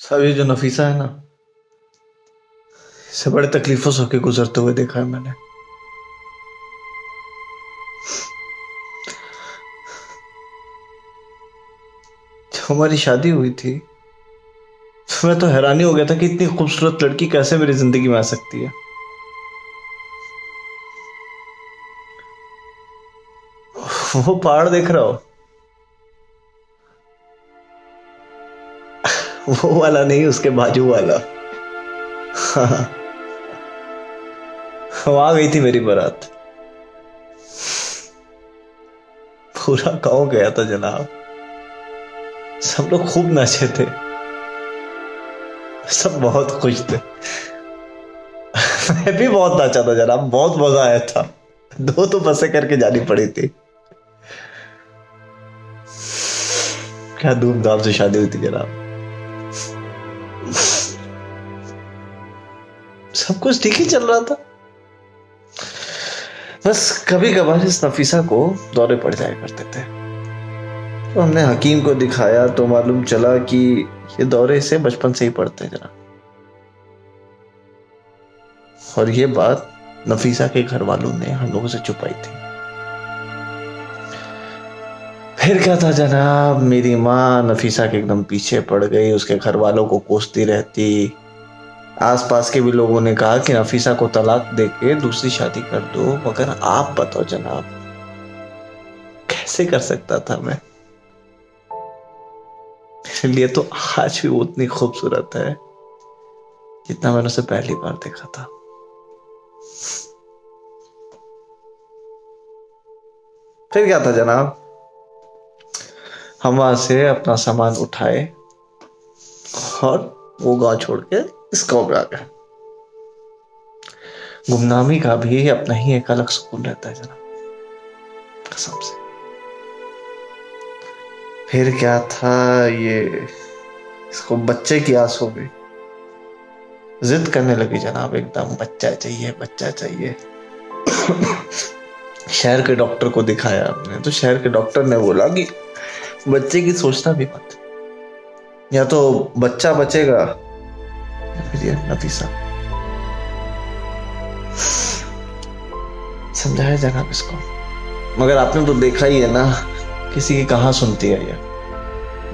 साहब ये जो नफीसा है ना, इससे बड़े तकलीफों से होके गुजरते हुए देखा है मैंने। जब हमारी शादी हुई थी तो मैं तो हैरानी हो गया था कि इतनी खूबसूरत लड़की कैसे मेरी जिंदगी में आ सकती है। वो पहाड़ देख रहा हो, वो वाला नहीं, उसके बाजू वाला। हाँ, वहां गई थी मेरी बारात। पूरा गांव गया था जनाब। सब लोग खूब नाचे थे। सब बहुत खुश थे। मैं भी बहुत नाचा था जनाब, बहुत मजा आया था। दो तो बसें करके जानी पड़ी थी। क्या धूमधाम से शादी हुई थी जनाब। सब कुछ ठीक ही चल रहा था। बस कभी कभार इस नफीसा को दौरे पड़ जाया करते थे। तो हमने हकीम को दिखाया तो मालूम चला कि ये दौरे से बचपन से ही पड़ते हैं जनाब। और ये बात नफीसा के घर वालों ने हम लोगों से छुपाई थी। फिर क्या था जनाब, मेरी माँ नफीसा के एकदम पीछे पड़ गई, उसके घर वालों को कोसती रहती। आसपास के भी लोगों ने कहा कि नफीसा को तलाक देके दूसरी शादी कर दो, मगर आप बताओ जनाब, कैसे कर सकता था मैं। मेरे लिए तो आज भी वो उतनी खूबसूरत है जितना मैंने उसे पहली बार देखा था। फिर क्या था जनाब, हम वहां से अपना सामान उठाए और वो गांव छोड़ के इस गांव में आ गए। गुमनामी का भी अपना ही एक अलग सुकून रहता है जनाब, कसम से। फिर क्या था, ये इसको बच्चे की आस हो गई। जिद करने लगी जनाब, एकदम बच्चा चाहिए बच्चा चाहिए। शहर के डॉक्टर को दिखाया हमने तो शहर के डॉक्टर ने बोला कि बच्चे की सोचना भी मत, या तो बच्चा बचेगा या फिर ये नफीसा। समझाया जनाब इसको, मगर आपने तो देखा ही है ना, किसी की कहाँ सुनती है ये।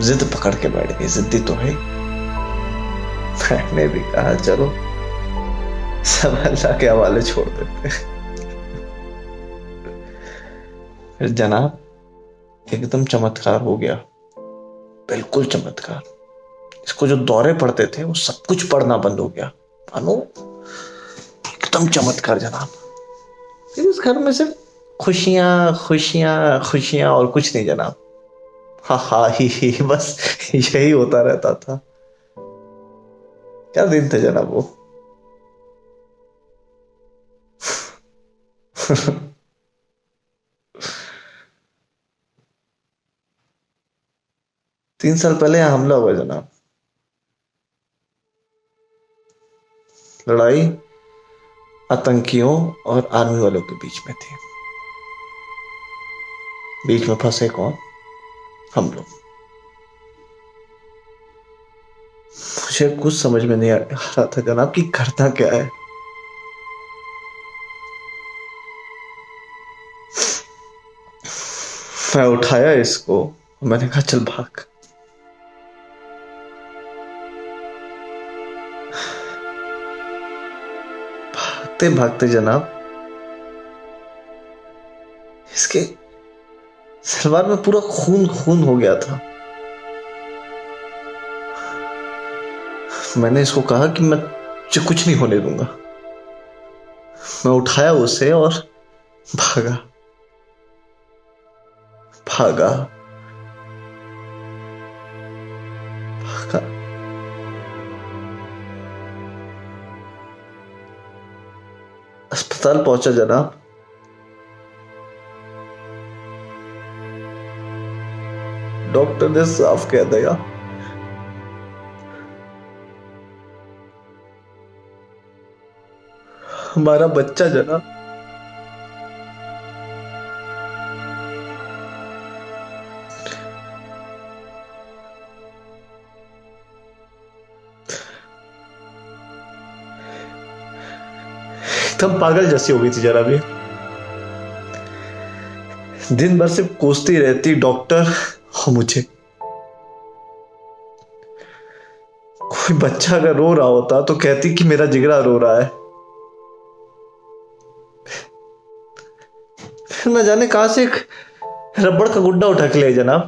जिद पकड़ के बैठ गई, जिद्दी तो है। मैंने भी कहा चलो सब अल्लाह के हवाले छोड़ देते। फिर जनाब एकदम चमत्कार हो गया, बिल्कुल चमत्कार। इसको जो दौरे पड़ते थे वो सब कुछ पड़ना बंद हो गया, मानो एकदम चमत्कार जनाब। फिर इस घर में सिर्फ खुशियां खुशियां खुशियां और कुछ नहीं जनाब। हा हा ही बस यही होता रहता था। क्या दिन थे जनाब वो। 3 साल पहले यहाँ हमला हुआ जनाब। लड़ाई आतंकियों और आर्मी वालों के बीच में थी। बीच में फंसे कौन, हम लोग। मुझे कुछ समझ में नहीं आ रहा था जनाब कि करना क्या है। मैं उठाया इसको, मैंने कहा चल भाग। भागते भागते जनाब इसके सलवार में पूरा खून खून हो गया था। मैंने इसको कहा कि मैं तुझे कुछ नहीं होने दूंगा। मैं उठाया उसे और भागा भागा भागा। अस्पताल पहुंचा जनाब। डॉक्टर ने साफ कह दिया, हमारा बच्चा जनाब एकदम पागल जैसी हो गई थी जरा भी। दिन भर सिर्फ कोसती रहती डॉक्टर और मुझे। कोई बच्चा अगर रो रहा होता तो कहती कि मेरा जिगरा रो रहा है। फिर न जाने कहां से एक रबड़ का गुड्डा उठा के ले जनाब,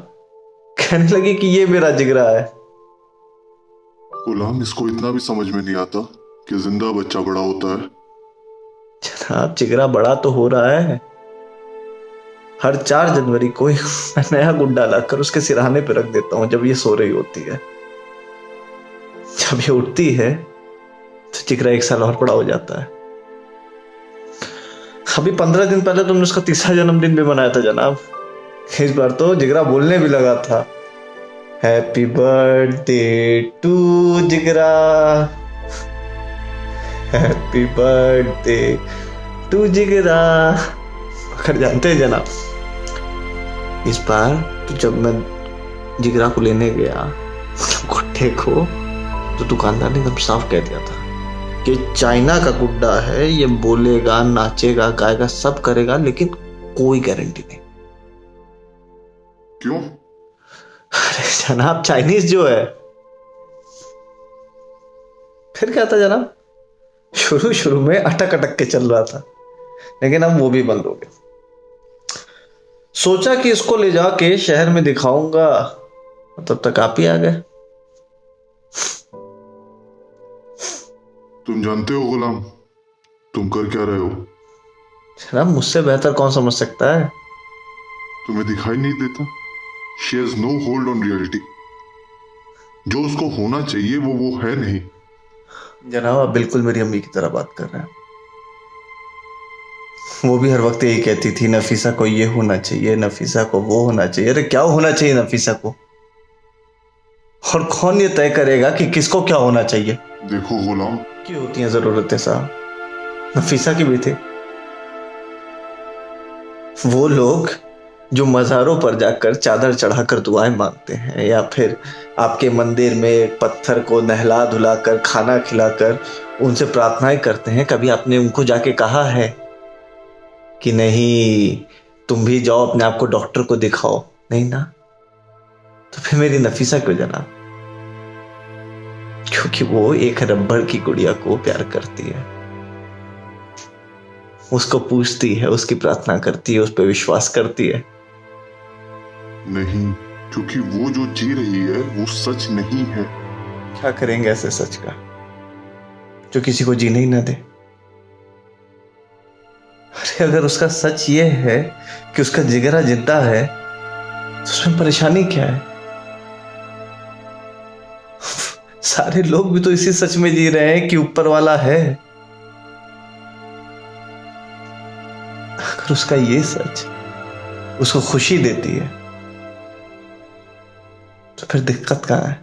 कहने लगी कि ये मेरा जिगरा है। गुलाम, इसको इतना भी समझ में नहीं आता कि जिंदा बच्चा बड़ा होता है। जनाब जिगरा बड़ा तो हो रहा है। हर 4 जनवरी को मैं नया गुड्डा लाकर उसके सिरहाने पे रख देता हूं जब ये सो रही होती है। जब ये उठती है तो जिगरा 1 साल और बड़ा हो जाता है। अभी 15 दिन पहले तुमने उसका 3रा जन्मदिन भी मनाया था जनाब। इस बार तो जिगरा बोलने भी लगा था, happy birthday to Jigra, happy birthday to Jigra. कर जानते हैं जनाब, इस बार तो जब मैं जिगरा को लेने गया गुड्डे को, तो दुकानदार ने एकदम साफ कह दिया था कि चाइना का गुड्डा है, ये बोलेगा, नाचेगा, गाएगा, सब करेगा, लेकिन कोई गारंटी नहीं। क्यों? अरे जनाब चाइनीज जो है। फिर क्या था जनाब, शुरू शुरू में अटक अटक के चल रहा था, लेकिन अब वो भी बंद हो गया। सोचा कि इसको ले जाके शहर में दिखाऊंगा, तब तक आप ही आ गए। तुम जानते हो गुलाम, तुम कर क्या रहे हो? जनाब मुझसे बेहतर कौन समझ सकता है। तुम्हें दिखाई नहीं देता? She has no hold on reality. जो उसको होना चाहिए वो है नहीं। जनाब आप बिल्कुल मेरी अम्मी की तरह बात कर रहे हैं। वो भी हर वक्त यही कहती थी, नफीसा को ये होना चाहिए, नफीसा को वो होना चाहिए। अरे क्या होना चाहिए नफीसा को, और कौन ये तय करेगा कि किसको क्या होना चाहिए? देखो गुलाम, की होती हैं जरूरतें साहब, नफीसा की भी थी। वो लोग जो मज़ारों पर जाकर चादर चढ़ाकर दुआएं मांगते हैं, या फिर आपके मंदिर में एक पत्थर को नहला धुलाकर खाना खिलाकर उनसे प्रार्थनाएं करते हैं, कभी आपने उनको जाके कहा है कि नहीं तुम भी जाओ अपने आप को डॉक्टर को दिखाओ? नहीं ना। तो फिर मेरी नफीसा क्यों जनाब? क्योंकि वो एक रबर की गुड़िया को प्यार करती है, उसको पूछती है, उसकी प्रार्थना करती है, उस पर विश्वास करती है। नहीं, क्योंकि वो जो जी रही है वो सच नहीं है। क्या करेंगे ऐसे सच का जो किसी को जीने ही ना दे? अरे अगर उसका सच ये है कि उसका जिगरा जिंदा है, तो उसमें परेशानी क्या है? सारे लोग भी तो इसी सच में जी रहे हैं कि ऊपर वाला है। अगर उसका ये सच उसको खुशी देती है, तो फिर दिक्कत कहां है?